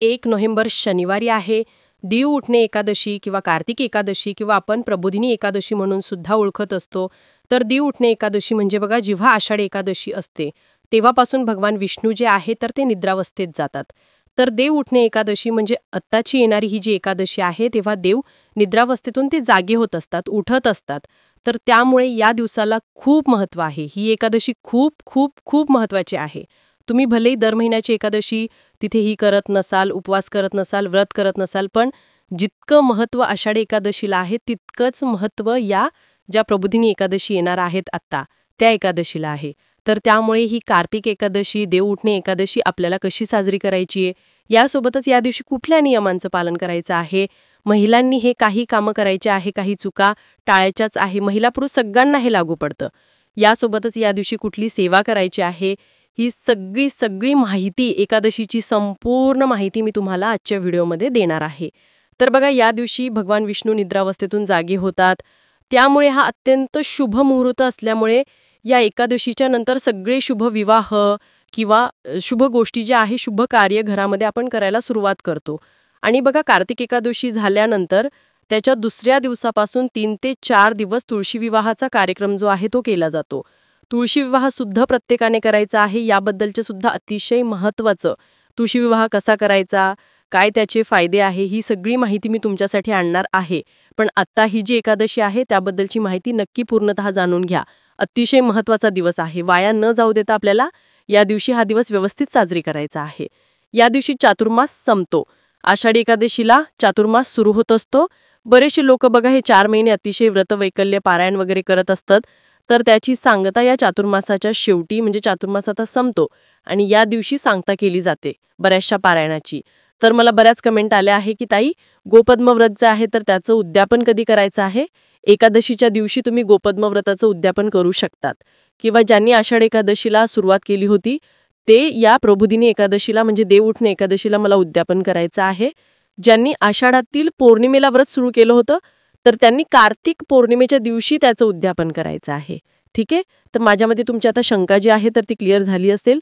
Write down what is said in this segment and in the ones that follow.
1 November शनिवारी आहे. दीव उठणे एकादशी किंवा कार्तिक एकादशी किंवा आपण प्रबोधिनी एकादशी म्हणून सुद्धा ओळखत असतो. तर दीव उठणे एकादशी म्हणजे बघा, जेव्हा आषाढी एकादशी असते तेव्हापासून भगवान विष्णू जे आहे तर ते निद्रावस्थेत जातात. तर देव उठणे एकादशी म्हणजे आत्ताची येणारी ही जी एकादशी आहे तेव्हा देव निद्रावस्थेतून ते जागे होत असतात, उठत असतात. तर त्यामुळे या दिवसाला खूप महत्त्व आहे. ही एकादशी खूप खूप खूप महत्त्वाची आहे. तुम्ही भलेही दर महिन्याची एकादशी तिथेही करत नसाल, उपवास करत नसाल, व्रत करत नसाल, पण जितकं महत्त्व आषाढी एकादशीला आहे तितकंच महत्त्व या ज्या प्रबोधिनी एकादशी येणार आहेत आत्ता त्या एकादशीला आहे. तर त्यामुळे ही कार्तिक एकादशी, देव उठणे एकादशी आपल्याला कशी साजरी करायची आहे, यासोबतच या दिवशी कुठल्या नियमांचं पालन करायचं आहे, महिलांनी हे काही कामं करायचे आहे, काही चुका टाळायच्याच आहे, महिला पुरुष सगळ्यांना हे लागू पडतं. यासोबतच या दिवशी कुठली सेवा करायची आहे, ही सगळी सगळी माहिती, एकादशीची संपूर्ण माहिती मी तुम्हाला आजच्या व्हिडिओमध्ये देणार आहे. तर बघा, या दिवशी भगवान विष्णू निद्रावस्थेतून जागे होतात. त्यामुळे हा अत्यंत शुभ मुहूर्त असल्यामुळे या एकादशीच्या नंतर सगळे शुभ विवाह किंवा शुभ गोष्टी ज्या आहे, शुभ कार्य घरामध्ये आपण करायला सुरुवात करतो. आणि बघा, कार्तिक एकादशी झाल्यानंतर त्याच्या दुसऱ्या दिवसापासून 3 ते 4 दिवस तुळशी विवाहाचा कार्यक्रम जो आहे तो केला जातो. तुळशी विवाह सुद्धा प्रत्येकाने करायचा आहे. याबद्दलचे सुद्धा अतिशय महत्त्वाचं, तुळशी विवाह कसा करायचा, काय त्याचे फायदे आहे, ही सगळी माहिती मी तुमच्यासाठी आणणार आहे. पण आत्ता ही जी एकादशी आहे त्याबद्दलची माहिती नक्की पूर्णतः जाणून घ्या. अतिशय महत्त्वाचा दिवस आहे. वाया न जाऊ देता आपल्याला या दिवशी हा दिवस व्यवस्थित साजरी करायचा आहे. या दिवशी चातुर्मास संपतो. आषाढी एकादशीला चातुर्मास सुरू होत असतो. बरेचसे लोक बघा, हे 4 महिने अतिशय व्रत वैकल्य पारायण वगैरे करत असतात. तर त्याची सांगता या चातुर्मासाच्या शेवटी म्हणजे चातुर्मास आता संपतो आणि या दिवशी सांगता केली जाते बऱ्याचशा पारायणाची. तर मला बऱ्याच कमेंट आल्या आहे की ताई, गोपद्म व्रत जे आहे तर त्याचं उद्यापन कधी करायचं आहे. एकादशीच्या दिवशी तुम्ही गोपद्म व्रताचं उद्यापन करू शकतात, किंवा ज्यांनी आषाढ एकादशीला सुरुवात केली होती ते या प्रबोधिनी एकादशीला म्हणजे देव उठणे एकादशीला मला उद्यापन करायचं आहे. ज्यांनी आषाढातील पौर्णिमेला व्रत सुरू केलं होतं तर त्यांनी कार्तिक पौर्णिमेच्या दिवशी त्याचं उद्यापन करायचं आहे. ठीक आहे. तर माझ्यामध्ये तुमची आता शंका जी आहे तर ती क्लिअर झाली असेल.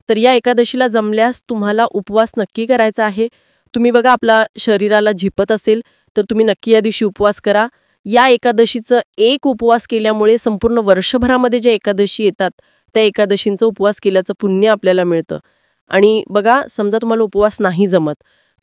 तर या एकादशीला जमल्यास तुम्हाला उपवास नक्की करायचा आहे. तुम्ही बघा, आपला शरीराला झिपत असेल तर तुम्ही नक्की या दिवशी उपवास करा. या एकादशीचं एक उपवास केल्यामुळे संपूर्ण वर्षभरामध्ये ज्या एकादशी येतात त्या एकादशींचा उपवास केल्याचं पुण्य आपल्याला मिळतं. आणि बघा, समजा तुम्हाला उपवास नाही जमत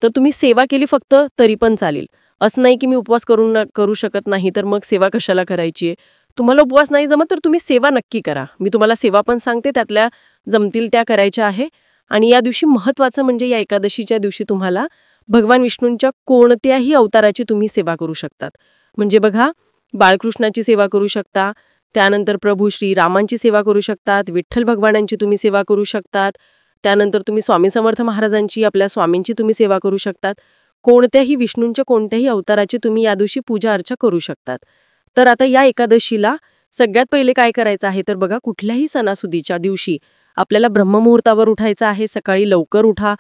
तर तुम्ही सेवा केली फक्त तरी पण चालेल. असं नाही की मी उपवास करू शकत नाही तर मग सेवा कशाला करायची आहे. तुम्हाला उपवास नाही जमत तर तुम्ही सेवा नक्की करा. मी तुम्हाला सेवा पण सांगते, त्यातल्या जमतील त्या करायच्या आहे. आणि या दिवशी महत्त्वाचं म्हणजे या एकादशीच्या दिवशी तुम्हाला भगवान विष्णूंच्या कोणत्याही अवताराची तुम्ही सेवा करू शकतात. म्हणजे बघा, बाळकृष्णाची सेवा करू शकता, त्यानंतर प्रभू श्रीरामांची सेवा करू शकतात, विठ्ठल भगवानांची तुम्ही सेवा करू शकतात, त्यानंतर तुम्ही स्वामी समर्थ महाराजांची, आपल्या स्वामींची तुम्ही सेवा करू शकतात. कोणत्याही विष्णूंच्या कोणत्याही अवताराची तुम्ही या दिवशी पूजा अर्चा करू शकतात. तर आता या एकादशीला सगळ्यात पहिले काय करायचं आहे तर बघा, कुठल्याही सणासुदीच्या दिवशी आपल्याला ब्रह्ममुहूर्तावर उठायचं आहे. सकाळी लवकर उठा.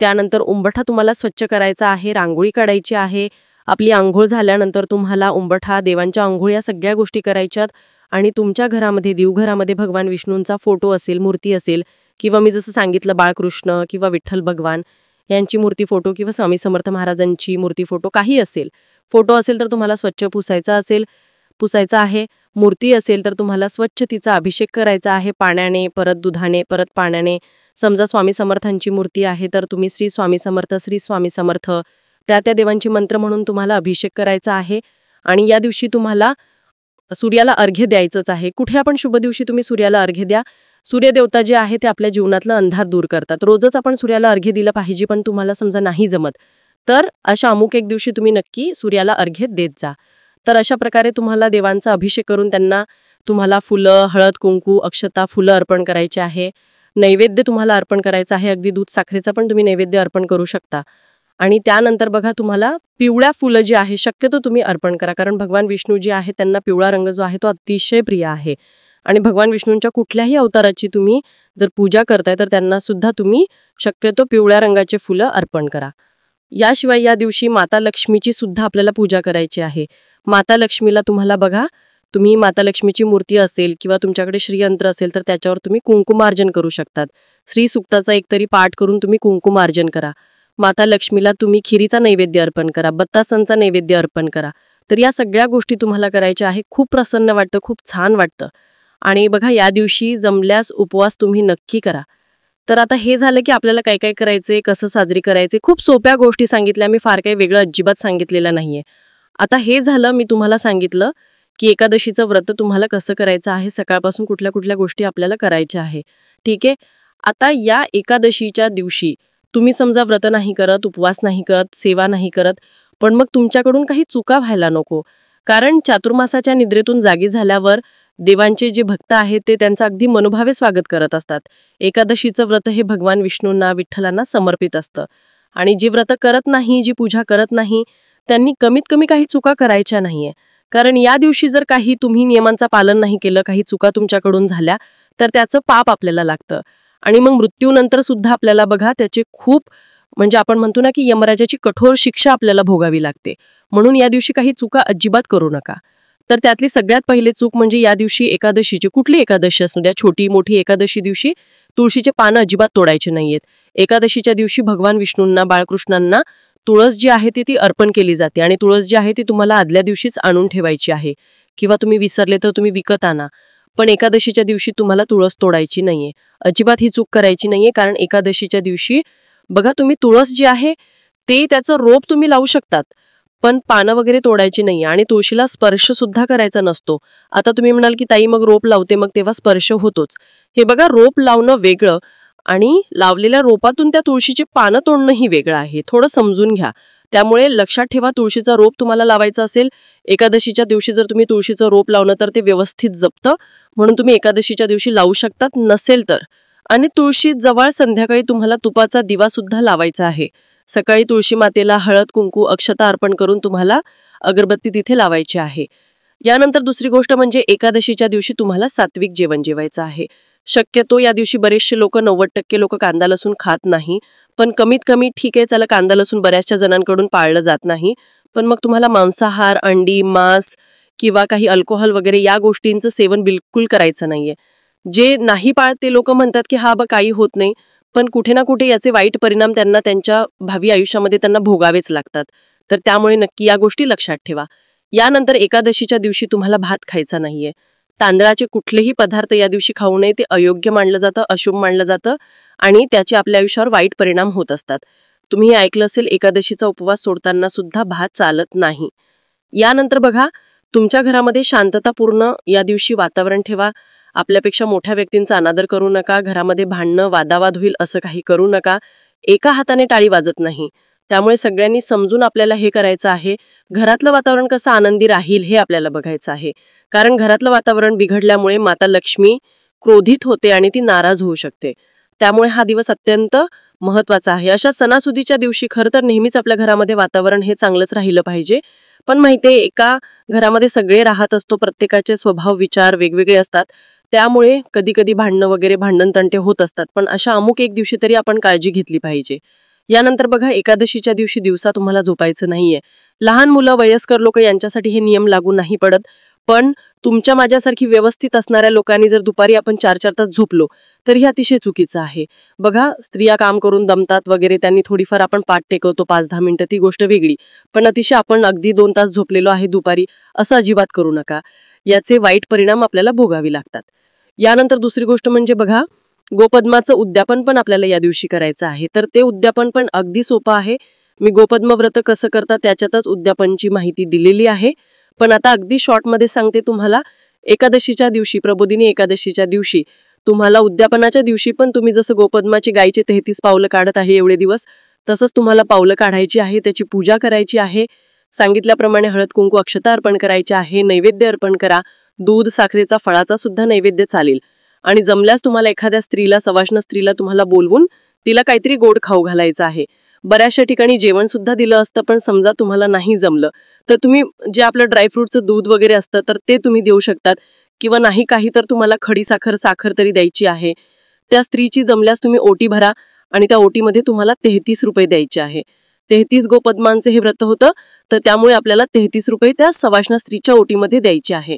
त्यानंतर उंबरठा तुम्हाला स्वच्छ करायचा आहे, रांगोळी काढायची आहे. आपली आंघोळ झाल्यानंतर तुम्हाला उंबरठा, देवांच्या आंघोळ या सगळ्या गोष्टी करायच्यात. आणि तुमच्या घरामध्ये, देवघरामध्ये भगवान विष्णूंचा फोटो असेल, मूर्ती असेल, किंवा मी जसं सांगितलं बाळकृष्ण किंवा विठ्ठल भगवान यांची मूर्ती फोटो, किंवा स्वामी समर्थ महाराजांची मूर्ती फोटो, काही असेल, फोटो असेल तर तुम्हाला स्वच्छ पुसायचा आहे. मूर्ती असेल तर तुम्हाला स्वच्छ तिचा अभिषेक करायचा आहे, पाण्याने, परत दुधाने, परत पाण्याने. समजा स्वामी समर्थांची मूर्ती आहे तर तुम्ही श्री स्वामी समर्थ, श्री स्वामी समर्थ, त्या देवांची मंत्र म्हणून तुम्हाला अभिषेक करायचा आहे. आणि या दिवशी तुम्हाला सूर्याला अर्घ्य द्यायचंच आहे. कुठे आपण शुभ दिवशी तुम्ही सूर्याला अर्घ्य द्या. सूर्यदेवता जे आहे ते आपल्या जीवनातलं अंधार दूर करतात. रोजच आपण सूर्याला अर्घ्य दिलं पाहिजे, पण तुम्हाला समजा नाही जमत तर अशा अमुक एक दिवशी तुम्ही नक्की सूर्याला अर्घ्य देत जा. तर अशा प्रकारे तुम्हाला देवांचा अभिषेक करून त्यांना तुम्हाला फुलं, हळद, कुंकू, अक्षता, फुलं अर्पण करायचे आहे. नैवेद्य तुम्हाला अर्पण करायचा आहे. अगदी दूध साखरेचा पण तुम्ही नैवेद्य अर्पण करू शकता. आणि त्यानंतर बघा, तुम्हाला पिवळ्या फुलं जी आहे शक्यतो तुम्ही अर्पण करा, कारण भगवान विष्णू जे आहे त्यांना पिवळा रंग जो आहे तो अतिशय प्रिय आहे. आणि भगवान विष्णूंच्या कुठल्याही अवताराची तुम्ही जर पूजा करताय तर त्यांना सुद्धा तुम्ही शक्यतो पिवळ्या रंगाचे फुलं अर्पण करा. याशिवाय या दिवशी माता लक्ष्मीची सुद्धा आपल्याला पूजा करायची आहे. माता लक्ष्मीला तुम्हाला बघा, तुम्ही माता लक्ष्मीची मूर्ती असेल किंवा तुमच्याकडे श्रीयंत्र असेल तर त्याच्यावर तुम्ही कुंकुमार्जन करू शकतात. श्री सुक्ताचा एकतरी पाठ करून तुम्ही कुंकुमार्जन करा. माता लक्ष्मीला तुम्ही खिरीचा नैवेद्य अर्पण करा, बत्तासांचा नैवेद्य अर्पण करा. तर या सगळ्या गोष्टी तुम्हाला करायच्या आहे. खूप प्रसन्न वाटतं, खूप छान वाटतं. आणि बघा, या दिवशी जमल्यास उपवास तुम्ही नक्की करा. तर आता हे झालं की आपल्याला काय काय करायचंय, कसं साजरी करायचे. खूप सोप्या गोष्टी सांगितल्या मी, फार काही वेगळं अजिबात सांगितलेलं नाहीये. आता हे झालं, मी तुम्हाला सांगितलं की एकादशीचं व्रत तुम्हाला कसं करायचं आहे, सकाळपासून कुठल्या कुठल्या गोष्टी आपल्याला करायच्या आहे. ठीक आहे. आता या एकादशीच्या दिवशी तुम्ही समजा व्रत नाही करत, उपवास नाही करत, सेवा नाही करत, पण मग तुमच्याकडून काही चुका व्हायला नको. कारण चातुर्मासाच्या निद्रेतून जागी झाल्यावर देवांचे जे भक्त आहेत ते त्यांचं अगदी मनोभावे स्वागत करत असतात. एकादशीचं व्रत हे भगवान विष्णूंना, विठ्ठलांना समर्पित असतं. आणि जे व्रत करत नाही, जी पूजा करत नाही, त्यांनी कमीत कमी काही चुका करायच्या नाहीये. कारण या दिवशी जर काही तुम्ही नियमांचं पालन नाही केलं, काही चुका तुमच्याकडून झाल्या, तर त्याचं पाप आपल्याला लागतं. आणि मग मृत्यूनंतर सुद्धा आपल्याला बघा त्याचे खूप, म्हणजे आपण म्हणतो ना की यमराजाची कठोर शिक्षा आपल्याला भोगावी लागते. म्हणून या दिवशी काही चुका अजिबात करू नका. तर त्यातली सगळ्यात पहिली चूक म्हणजे या दिवशी एकादशीची, कुठली एकादशी असू द्या, छोटी मोठी एकादशी दिवशी तुळशीचे पानं अजिबात तोडायचे नाहीयेत. एकादशीच्या दिवशी भगवान विष्णूंना, बाळकृष्णांना तुळस जी आहे ती अर्पण केली जाते. आणि तुळस जी आहे ती तुम्हाला आदल्या दिवशीच आणून ठेवायची आहे, किंवा तुम्ही विसरले तर तुम्ही विकत आणा. पण एकादशीच्या दिवशी तुम्हाला तुळस तोडायची नाहीये, अजिबात ही चूक करायची नाहीये. कारण एकादशीच्या दिवशी बघा, तुम्ही तुळस जी आहे ते त्याचं रोप तुम्ही लावू शकतात, पण पानं वगैरे तोडायची नाही. आणि तुळशीला स्पर्श सुद्धा करायचा नसतो. आता तुम्ही म्हणाल की ताई मग रोप लावते, मग तेव्हा स्पर्श होतोच. हे बघा, रोप लावणं वेगळं आणि लावलेल्या रोपातून त्या तुळशीची पानं तोडणंही वेगळं आहे. थोडं समजून घ्या. त्यामुळे लक्षात ठेवा, तुळशीचा रोप तुम्हाला लावायचा असेल एकादशीच्या दिवशी, जर तुम्ही तुळशीचं रोप लावणं तर ते व्यवस्थित जपतं, म्हणून तुम्ही एकादशीच्या दिवशी लावू शकतात. नसेल तर, आणि तुळशी जवळ संध्याकाळी तुम्हाला तुपाचा दिवा सुद्धा लावायचा आहे. सकाळी तुळशी मातेला हळद, कुंकू, अक्षता अर्पण करून तुम्हाला अगरबत्ती तिथे लावायची आहे. यानंतर दुसरी गोष्ट म्हणजे एकादशीच्या दिवशी तुम्हाला सात्विक जेवण जेवायचं आहे. शक्यतो या दिवशी बरेचसे लोक, 90% लोक कांदा लसूण खात नाही, पण कमीत कमी ठीक आहे, चला कांदा लसूण बऱ्याचशा जणांकडून पाळलं जात नाही, पण मग तुम्हाला मांसाहार, अंडी, मांस किंवा काही अल्कोहोल वगैरे या गोष्टींचं सेवन बिलकुल करायचं नाहीये. जे नाही पाळत ते लोक म्हणतात की हा बा काही होत नाही, पण कुठे ना कुठे याचे वाईट परिणाम त्यांना त्यांच्या भावी आयुष्यामध्ये त्यांना भोगावेच लागतात. तर त्यामुळे नक्की या गोष्टी लक्षात ठेवा. यानंतर एकादशीच्या दिवशी तुम्हाला भात खायचा नाहीये. तांदळाचे कुठलेही पदार्थ या दिवशी खाऊ नये, ते अयोग्य मानलं जातं, अशुभ मानलं जातं आणि त्याचे आपल्या आयुष्यावर वाईट परिणाम होत असतात. तुम्ही हे ऐकलं असेल, एकादशीचा उपवास सोडताना सुद्धा भात चालत नाही. यानंतर बघा, तुमच्या घरामध्ये शांततापूर्ण या दिवशी वातावरण ठेवा. आपल्यापेक्षा मोठ्या व्यक्तींचा अनादर करू नका. घरामध्ये भांडणं, वादावाद होईल असं काही करू नका. एका हाताने टाळी वाजत नाही. त्यामुळे सगळ्यांनी समजून आपल्याला हे करायचं आहे. घरातलं वातावरण कसं आनंदी राहील हे आपल्याला बघायचं आहे. कारण घरातलं वातावरण बिघडल्यामुळे माता लक्ष्मी क्रोधित होते आणि ती नाराज होऊ शकते. त्यामुळे हा दिवस अत्यंत महत्वाचा आहे. अशा सणासुदीच्या दिवशी खरं तर नेहमीच आपल्या घरामध्ये वातावरण हे चांगलंच राहिलं पाहिजे. पण माहितीये, एका घरामध्ये सगळे राहत असतो, प्रत्येकाचे स्वभाव, विचार वेगवेगळे असतात. त्यामुळे कधी कधी भांडणं वगैरे, भांडण तंटे होत असतात. पण अशा अमुक एक दिवशी तरी आपण काळजी घेतली पाहिजे. यानंतर बघा, एकादशीच्या दिवशी दिवसा तुम्हाला झोपायचं नाहीये. लहान मुलं, वयस्कर लोक यांच्यासाठी हे नियम लागू नाही पडत. पण तुमच्या माझ्यासारखी व्यवस्थित असणाऱ्या लोकांनी जर दुपारी आपण 4-4 तास झोपलो तर हे अतिशय चुकीचं आहे. बघा, स्त्रिया काम करून दमतात वगैरे, त्यांनी थोडीफार आपण पाठ टेकवतो 5-10 मिनिटं, ती गोष्ट वेगळी. पण अतिशय आपण अगदी 2 तास झोपलेलो आहे दुपारी, असं अजिबात करू नका. याचे वाईट परिणाम आपल्याला भोगावे लागतात. यानंतर दुसरी गोष्ट म्हणजे बघा, गोपद्माचं उद्यापन पण आपल्याला या दिवशी करायचं आहे. तर ते उद्यापन पण अगदी सोपं आहे. मी गोपद्म व्रत कसं करतात त्याच्यातच उद्यापनची माहिती दिलेली आहे. पण आता अगदी शॉर्टमध्ये सांगते तुम्हाला. एकादशीच्या दिवशी, प्रबोधिनी एकादशीच्या दिवशी तुम्हाला, उद्यापनाच्या दिवशी पण तुम्ही जसं गोपद्माची गायीचे 33 पावलं काढत आहे एवढे दिवस, तसंच तुम्हाला पावलं काढायची आहे, त्याची पूजा करायची आहे. सांगितल्याप्रमाणे हळद, कुंकू, अक्षता अर्पण करायची आहे. नैवेद्य अर्पण करा. दूध, साखरेचा, फळाचा सुद्धा नैवेद्य चालेल. आणि जमल्यास तुम्हाला एखाद्या स्त्रीला, सवाष्ण स्त्रीला तुम्हाला बोलवून तिला काहीतरी गोड खाऊ घालायचं आहे. बऱ्याचशा ठिकाणी जेवण सुद्धा दिलं असतं, पण समजा तुम्हाला नाही जमलं तर तुम्ही जे आपलं ड्रायफ्रूटचं दूध वगैरे असतं तर ते तुम्ही देऊ शकतात. किंवा नाही काही तर तुम्हाला खडी साखर, साखर तरी द्यायची आहे. त्या स्त्रीची जमल्यास तुम्ही ओटी भरा आणि त्या ओटीमध्ये तुम्हाला 33 रुपये द्यायचे आहे. 33 गोपद्मांचे हे व्रत होतं, तर त्यामुळे आपल्याला 33 रुपये त्या सवाष्ण स्त्रीच्या ओटीमध्ये द्यायचे आहे.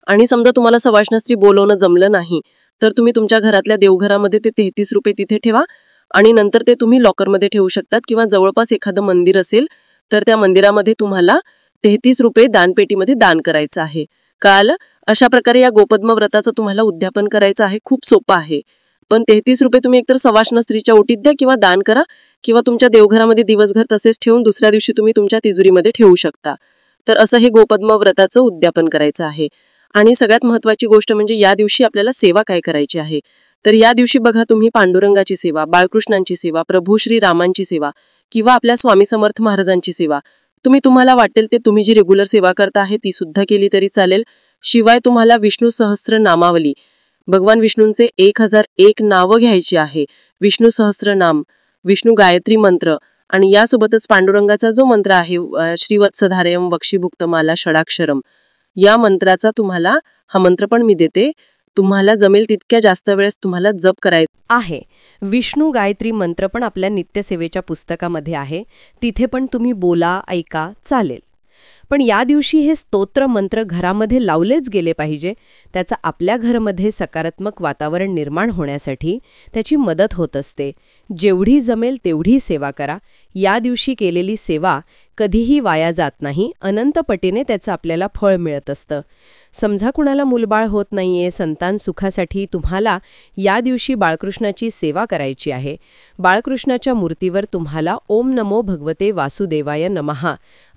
आणि समजा तुम्हाला सवाष्ण स्त्री बोलवणं जमलं नाही तर तुम्ही तुमच्या घरातल्या देवघरामध्ये ते 33 रुपये तिथे ठेवा आणि नंतर ते तुम्ही लॉकरमध्ये ठेवू शकतात किंवा जवळपास एखादं मंदिर असेल तर त्या मंदिरामध्ये तुम्हाला 33 रुपये दानपेटीमध्ये दान करायचं आहे. कळालं? अशा प्रकारे या गोपद्म व्रताचं तुम्हाला उद्यापन करायचं आहे. खूप सोपं आहे. पण 33 रुपये तुम्ही एकतर सवाष्ण स्त्रीच्या ओटीत द्या किंवा दान करा किंवा तुमच्या देवघरामध्ये दिवसभर तसेच ठेवून दुसऱ्या दिवशी तुम्ही तुमच्या तिजोरीमध्ये ठेवू शकता. तर असं हे गोपद्म व्रताचं उद्यापन करायचं आहे. आणि सगळ्यात महत्त्वाची गोष्ट म्हणजे या दिवशी आपल्याला सेवा काय करायची आहे. तर या दिवशी बघा तुम्ही पांडुरंगाची सेवा, बाळकृष्णांची सेवा, प्रभू श्री रामांची सेवा किंवा आपल्या स्वामी समर्थ महाराजांची सेवा तुम्हाला वाटेल ते तुम्ही जी रेग्युलर सेवा करता आहे ती सुद्धा केली तरी चालेल. शिवाय तुम्हाला विष्णू सहस्त्र नामावली, भगवान विष्णूंचे 1001 नावं घ्यायची आहे. विष्णू सहस्त्रनाम, विष्णू गायत्री मंत्र आणि यासोबतच पांडुरंगाचा जो मंत्र आहे श्रीवत्सधारयम वक्षीभुक्तमाला षडाक्षरम, या मंत्राचा तुम्हाला हा मंत्र पण मी देते. तुम्हाला जमेल तितक्या जास्त वेळेस तुम्हाला जप करायचा आहे. विष्णू गायत्री मंत्र पण आपल्या नित्यसेवेच्या पुस्तकामध्ये आहे. तिथे पण तुम्ही बोला, ऐका, चालेल. पण या दिवशी हे स्तोत्र मंत्र घरामध्ये लावलेच गेले पाहिजे. त्याचा आपल्या घरामध्ये सकारात्मक वातावरण निर्माण होण्यासाठी त्याची मदत होत असते. जेवढी जमेल तेवढी सेवा करा. या दिवशी केलेली सेवा कधीही वाया जात नाही. अनंत पटीने त्याचं आपल्याला फळ मिळत असतं. समजा कुणाला मूलबाळ होत नाहीये, संतान सुखासाठी तुम्हाला या दिवशी बाळकृष्णाची सेवा करायची आहे. बाळकृष्णाच्या मूर्तीवर तुम्हाला ओम नमो भगवते वासुदेवाय नमः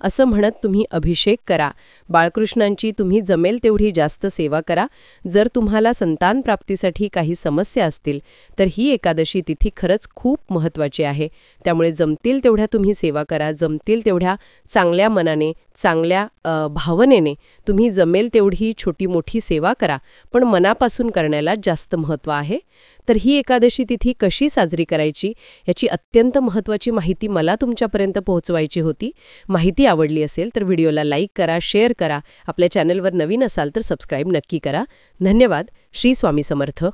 असं म्हणत तुम्ही अभिषेक करा. बाळकृष्णांची तुम्ही जमेल तेवढी जास्त सेवा करा. जर तुम्हाला संतान प्राप्तीसाठी काही समस्या असतील तर ही एकादशी तिथी खरंच खूप महत्त्वाची आहे. त्यामुळे जमतील तेवढ्या तुम्ही सेवा करा. जमतील तेवढ्या चांगल्या मनाने, चांगल्या भावनेने तुम्ही जमेल तेवढी छोटी मोठी सेवा करा. पण मनापासून करण्याला जास्त महत्त्व आहे. तर ही एकादशी तिथी कशी साजरी करायची याची अत्यंत महत्त्वाची माहिती मला तुमच्यापर्यंत पोहोचवायची होती. माहिती आवडली असेल तर व्हिडिओला लाईक करा, शेअर करा. आपल्या चॅनलवर नवीन असाल तर सबस्क्राईब नक्की करा. धन्यवाद. श्री स्वामी समर्थ.